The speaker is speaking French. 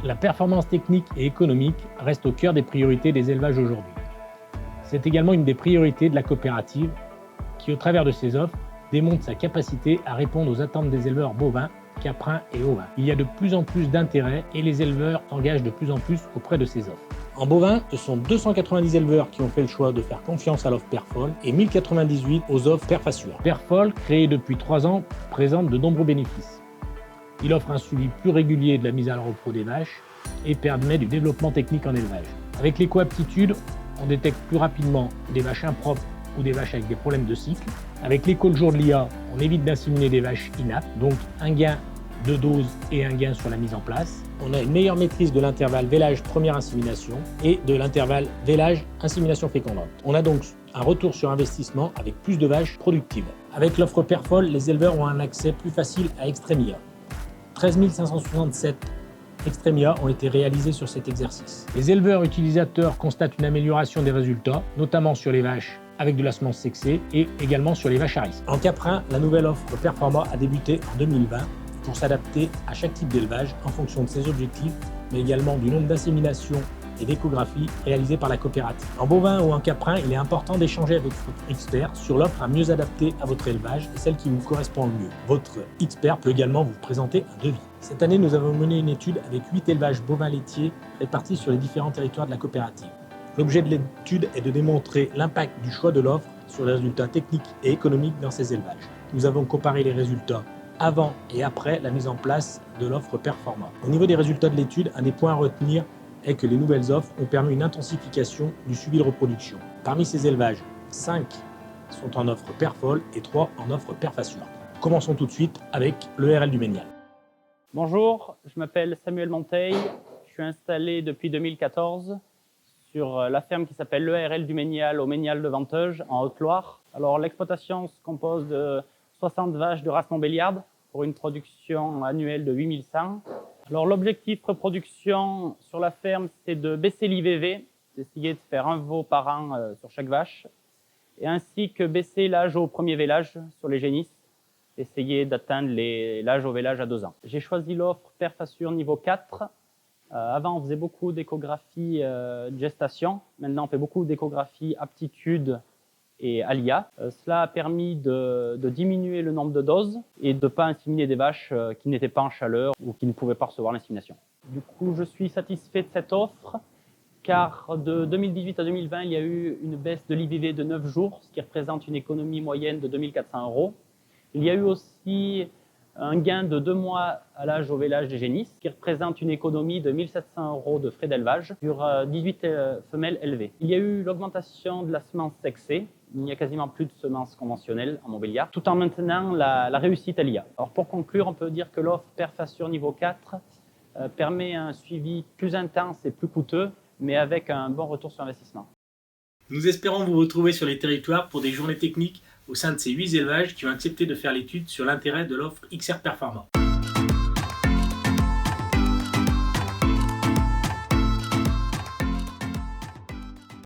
La performance technique et économique reste au cœur des priorités des élevages aujourd'hui. C'est également une des priorités de la coopérative qui, au travers de ses offres, démontre sa capacité à répondre aux attentes des éleveurs bovins, caprins et ovins. Il y a de plus en plus d'intérêt et les éleveurs s'engagent de plus en plus auprès de ces offres. En bovin, ce sont 290 éleveurs qui ont fait le choix de faire confiance à l'offre Perfol et 1098 aux offres Perfasure. Perfol, créé depuis 3 ans, présente de nombreux bénéfices. Il offre un suivi plus régulier de la mise à repos des vaches et permet du développement technique en élevage. Avec l'éco-aptitude, on détecte plus rapidement des vaches impropres ou des vaches avec des problèmes de cycle. Avec l'éco le jour de l'IA, on évite d'inséminer des vaches inaptes, donc un gain de dose et un gain sur la mise en place. On a une meilleure maîtrise de l'intervalle vélage première insémination et de l'intervalle vélage insémination fécondante. On a donc un retour sur investissement avec plus de vaches productives. Avec l'offre Perfol, les éleveurs ont un accès plus facile à Extremia. 13 567 Extremia ont été réalisés sur cet exercice. Les éleveurs utilisateurs constatent une amélioration des résultats, notamment sur les vaches avec de la semence sexée et également sur les vaches à risque. En caprin, la nouvelle offre Performa a débuté en 2020 pour s'adapter à chaque type d'élevage en fonction de ses objectifs, mais également du nombre d'inséminations et d'échographies réalisées par la coopérative. En bovin ou en caprin, il est important d'échanger avec votre expert sur l'offre à mieux adapter à votre élevage et celle qui vous correspond le mieux. Votre expert peut également vous présenter un devis. Cette année, nous avons mené une étude avec 8 élevages bovins laitiers répartis sur les différents territoires de la coopérative. L'objet de l'étude est de démontrer l'impact du choix de l'offre sur les résultats techniques et économiques dans ces élevages. Nous avons comparé les résultats avant et après la mise en place de l'offre Performa. Au niveau des résultats de l'étude, un des points à retenir est que les nouvelles offres ont permis une intensification du suivi de reproduction. Parmi ces élevages, 5 sont en offre Perfol et 3 en offre Perfasure. Commençons tout de suite avec l'ERL du Ménial. Bonjour, je m'appelle Samuel Monteil, je suis installé depuis 2014 sur la ferme qui s'appelle l'ERL du Ménial au Ménial de Venteuge en Haute-Loire. Alors l'exploitation se compose de 60 vaches de race Montbéliarde pour une production annuelle de 8100. Alors l'objectif reproduction sur la ferme, c'est de baisser l'IVV, d'essayer de faire un veau par an sur chaque vache, et ainsi que baisser l'âge au premier vélage sur les génisses, essayer d'atteindre l'âge au vélage à 2 ans. J'ai choisi l'offre Perfasure niveau 4. Avant, on faisait beaucoup d'échographie de gestation. Maintenant, on fait beaucoup d'échographie aptitude et ALIA. Cela a permis de diminuer le nombre de doses et de ne pas inséminer des vaches qui n'étaient pas en chaleur ou qui ne pouvaient pas recevoir l'insémination. Du coup, je suis satisfait de cette offre car de 2018 à 2020, il y a eu une baisse de l'IVV de 9 jours, ce qui représente une économie moyenne de 2400 €. Il y a eu aussi un gain de 2 mois à l'âge au vélage des génisses, ce qui représente une économie de 1700 € de frais d'élevage sur 18 femelles élevées. Il y a eu l'augmentation de la semence sexée. Il n'y a quasiment plus de semences conventionnelles en Montbéliard, tout en maintenant la réussite à l'IA. Alors pour conclure, on peut dire que l'offre Perfasure niveau 4 permet un suivi plus intense et plus coûteux, mais avec un bon retour sur investissement. Nous espérons vous retrouver sur les territoires pour des journées techniques au sein de ces 8 élevages qui ont accepté de faire l'étude sur l'intérêt de l'offre XR Performa.